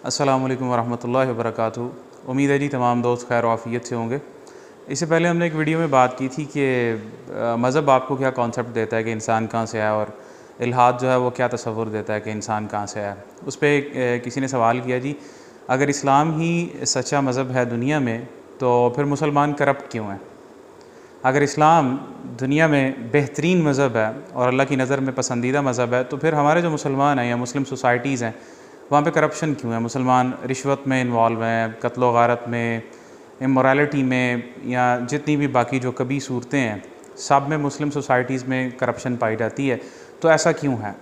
अस्सलामु अलैकुम वरहमतुल्लाहि वबरकातुहू। उम्मीद है जी तमाम दोस्त खैर आफ़ियत से होंगे। इससे पहले हमने एक वीडियो में बात की थी कि मज़हब आपको क्या कॉन्सेप्ट देता है कि इंसान कहाँ से आया, और इल्हाद जो है वो क्या तसव्वुर देता है कि इंसान कहाँ से आया। उस पर किसी ने सवाल किया जी, अगर इस्लाम ही सच्चा मज़हब है दुनिया में तो फिर मुसलमान करप्ट क्यों हैं? अगर इस्लाम दुनिया में बेहतरीन मज़हब है और अल्लाह की नज़र में पसंदीदा मज़हब है तो फिर हमारे जो मुसलमान हैं या मुस्लिम सोसाइटीज़ हैं वहाँ पे करप्शन क्यों है? मुसलमान रिश्वत में इन्वॉल्व हैं, कत्ल गारत में, इमोरालिटी में, या जितनी भी बाकी जो कभी सूरतें हैं सब में मुस्लिम सोसाइटीज़ में करप्शन पाई जाती है। तो ऐसा क्यों है?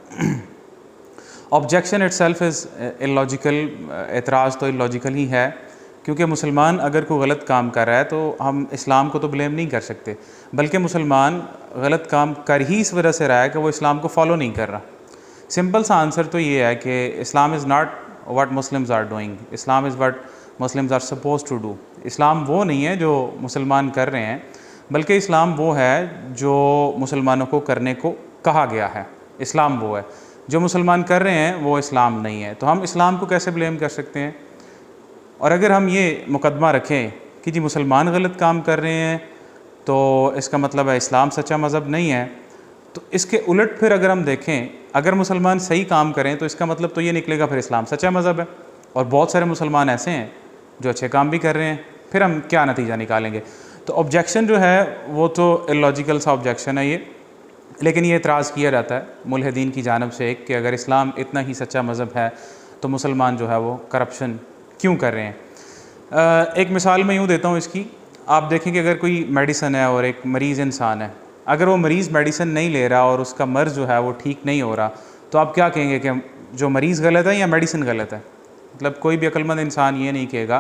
Objection itself is illogical. एतराज़ तो इलॉजिकल ही है, क्योंकि मुसलमान अगर कोई गलत काम कर रहा है तो हम इस्लाम को तो ब्लेम नहीं कर सकते, बल्कि मुसलमान गलत काम कर ही इस वजह से रहा है कि वो इस्लाम को फॉलो नहीं कर रहा। सिंपल सा आंसर तो ये है कि Islam is not what Muslims are doing, Islam is what Muslims are suppose to do. इस्लाम वो नहीं है जो मुसलमान कर रहे हैं, बल्कि इस्लाम वो है जो मुसलमानों को करने को कहा गया है। इस्लाम वो है, जो मुसलमान कर रहे हैं वो इस्लाम नहीं है। तो हम इस्लाम को कैसे ब्लेम कर सकते हैं? और अगर हम ये मुकदमा रखें कि जी मुसलमान गलत काम कर रहे हैं तो इसका मतलब है इस्लाम सच्चा मज़हब नहीं है, तो इसके उलट फिर अगर हम देखें, अगर मुसलमान सही काम करें तो इसका मतलब तो ये निकलेगा फिर इस्लाम सच्चा मज़हब है। और बहुत सारे मुसलमान ऐसे हैं जो अच्छे काम भी कर रहे हैं, फिर हम क्या नतीजा निकालेंगे? तो ऑब्जेक्शन जो है वो तो इलॉजिकल सा ऑब्जेक्शन है ये, लेकिन ये एतराज़ किया जाता है मुल्हिदीन की जानब से कि अगर इस्लाम इतना ही सच्चा मज़हब है तो मुसलमान जो है वो करप्शन क्यों कर रहे हैं। एक मिसाल मैं यूँ देता हूँ इसकी। आप देखें कि अगर कोई मेडिसन है और एक मरीज़ इंसान है, अगर वो मरीज़ मेडिसिन नहीं ले रहा और उसका मर्ज़ जो है वो ठीक नहीं हो रहा, तो आप क्या कहेंगे कि जो मरीज़ गलत है या मेडिसिन गलत है? मतलब कोई भी अक्लमंद इंसान ये नहीं कहेगा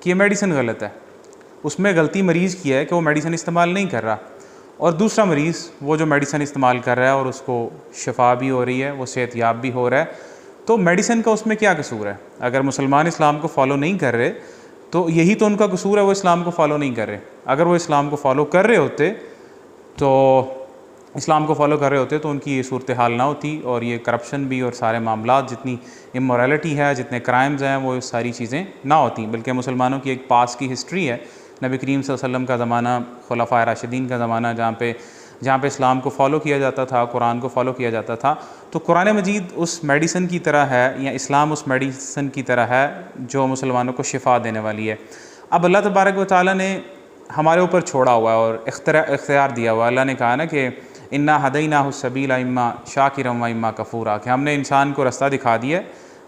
कि ये मेडिसिन गलत है। उसमें गलती मरीज़ की है कि वो मेडिसिन इस्तेमाल नहीं कर रहा, और दूसरा मरीज़ वो जो मेडिसिन इस्तेमाल कर रहा है और उसको शिफा भी हो रही है, वो सेहतयाब भी हो रहा है। तो मेडिसिन का उसमें क्या कसूर है? अगर मुसलमान इस्लाम को फॉलो नहीं कर रहे तो यही तो उनका कसूर है, वो इस्लाम को फॉलो नहीं कर रहे। अगर वो इस्लाम को फॉलो कर रहे होते तो इस्लाम को फॉलो कर रहे होते तो उनकी ये सूरत हाल ना होती, और ये करप्शन भी और सारे मामलात, जितनी इमोरालिटी है, जितने क्राइम्स हैं, वो सारी चीज़ें ना होती। बल्कि मुसलमानों की एक पास की हिस्ट्री है, नबी करीम सल्लल्लाहु अलैहि वसल्लम का ज़माना, खुलफ़ाए राशिदीन का ज़माना, जहाँ पे इस्लाम को फॉलो किया जाता था, कुरान को फॉलो किया जाता था। तो कुरान मजीद उस मेडिसिन की तरह है, या इस्लाम उस मेडिसिन की तरह है जो मुसलमानों को शिफा देने वाली है। अब अल्लाह तबारक व तआला ने हमारे ऊपर छोड़ा हुआ है और इख्तियार दिया हुआ है। अल्लाह ने कहा ना कि इन्ना हदैनाहु सबीला इम्मा शाकिरम व इम्मा कफूरा, कि हमने इंसान को रास्ता दिखा दिया।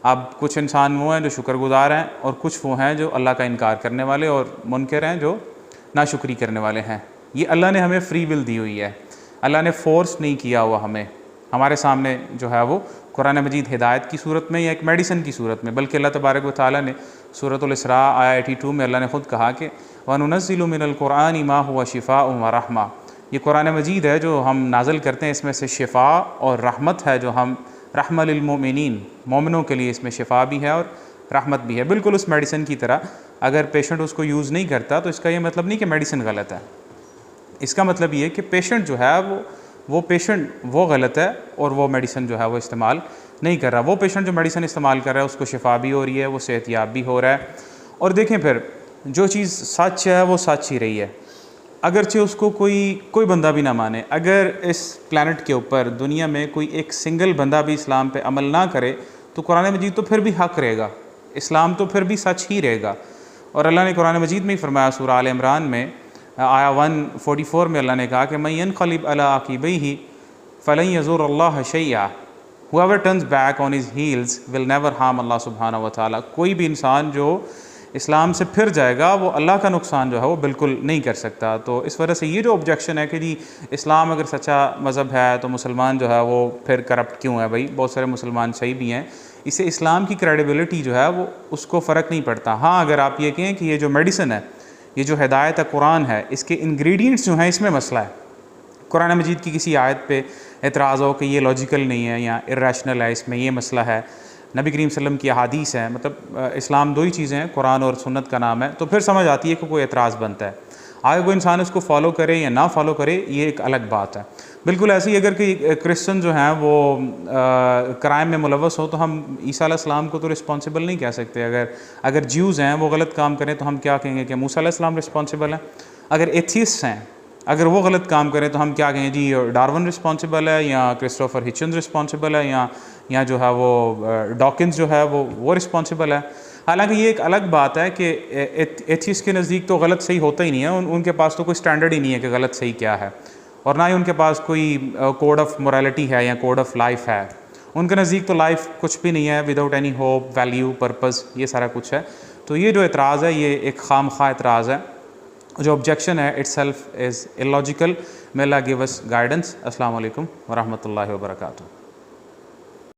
अब कुछ इंसान वो हैं जो शुक्रगुजार हैं, और कुछ वो हैं जो अल्लाह का इनकार करने वाले और मुनकर हैं जो नाशुक्री करने वाले हैं। ये अल्लाह ने हमें फ्री विल दी हुई है, अल्लाह ने फ़ोर्स नहीं किया हुआ हमें। हमारे सामने जो है वो कुरान मजीद हिदायत की सूरत में या एक मेडिसिन की सूरत में, बल्कि अल्लाह तबारक व तआला ने सूरतुल इसरा आया 82 में अल्लाह ने ख़ुद कहा कि वनुनज़्ज़िलु मिनल कुरानि मा हुवा शिफ़ाउन व रहमा। ये कुरान मजीद है जो हम नाज़िल करते हैं, इसमें से शिफ़ा और रहमत है, जो हम रहमत लिल मोमिनीन, मोमिनों के लिए इसमें शिफ़ा भी है और रहमत भी है। बिल्कुल उस मेडिसिन की तरह। अगर पेशेंट उसको यूज़ नहीं करता तो इसका ये मतलब नहीं कि मेडिसिन गलत है। इसका मतलब ये कि पेशेंट जो है वो पेशेंट वो गलत है और वो मेडिसिन जो है वो इस्तेमाल नहीं कर रहा। वो पेशेंट जो मेडिसिन इस्तेमाल कर रहा है उसको शिफा भी हो रही है, वो सेहतयाब भी हो रहा है। और देखें फिर जो चीज़ सच है वो सच ही रही है, अगरचे उसको कोई बंदा भी ना माने। अगर इस प्लानट के ऊपर दुनिया में कोई एक सिंगल बंदा भी इस्लाम पे अमल ना करे तो कुरान मजीद तो फिर भी हक़ रहेगा, इस्लाम तो फिर भी सच ही रहेगा। और अल्लाह ने कुरान मजीद में ही फरमाया, सूरह आल इमरान में आया 144 में अल्लाह ने कहा कि मैं यनक़लिब अला अक़ीबैहि फ़लन यज़ुरल्लाह शैआ, whoever turns back on his heels will never harm Allah सुब्हानहू व तआला। कोई भी इंसान जो इस्लाम से फिर जाएगा वो अल्लाह का नुकसान जो है वो बिल्कुल नहीं कर सकता। तो इस वजह से ये जो ऑब्जेक्शन है कि जी इस्लाम अगर सच्चा मज़हब है तो मुसलमान जो है वो फिर करप्ट क्यों है? भाई बहुत सारे मुसलमान सही भी हैं, इससे इस्लाम की क्रेडिबिलिटी जो है वो उसको फ़र्क नहीं पड़ता। हाँ, अगर आप ये कहें कि ये जो मेडिसिन है, ये जो हिदायत है कुरान है, इसके इंग्रेडिएंट्स जो हैं इसमें मसला है, कुरान मजीद की किसी आयत पे एतराज़ हो कि ये लॉजिकल नहीं है या इर्रेशनल है, इसमें ये मसला है, नबी करीम सल्लम की अहादीस है, मतलब इस्लाम दो ही चीज़ें हैं, कुरान और सुन्नत का नाम है, तो फिर समझ आती है कि कोई एतराज़ बनता है। आगे कोई इंसान इसको फॉलो करे या ना फॉलो करे ये एक अलग बात है। बिल्कुल ऐसे ही अगर कोई क्रिश्चियन जो हैं वो क्राइम में मुलव्वस हो तो हम ईसा अलैहिस्सलाम को तो रिस्पॉन्सिबल नहीं कह सकते। अगर ज्यूज़ हैं वो गलत काम करें तो हम क्या कहेंगे कि मूसा अलैहिस्सलाम रिस्पॉन्सिबल हैं। अगर एथियस्ट हैं अगर वो गलत काम करें तो हम क्या कहें जी डार्विन रिस्पॉन्सिबल है या क्रिस्टोफर हिचन्स रिस्पॉन्सिबल है या जो है वो डॉकिंस जो है वो रिस्पॉन्सिबल है। हालांकि ये एक अलग बात है कि एथियस्ट के नज़दीक तो गलत सही होता ही नहीं है, उनके पास तो कोई स्टैंडर्ड ही नहीं है कि गलत सही क्या है, और ना ही उनके पास कोई कोड ऑफ मोरालिटी है या कोड ऑफ लाइफ है। उनके नज़दीक तो लाइफ कुछ भी नहीं है, without any hope value purpose, ये सारा कुछ है। तो ये जो एतराज़ है ये एक खामखा एतराज़ है, जो ऑब्जेक्शन है itself is illogical. May Allah give us guidance. अस्सलाम वालेकुम व रहमतुल्लाहि व बरकातुहू।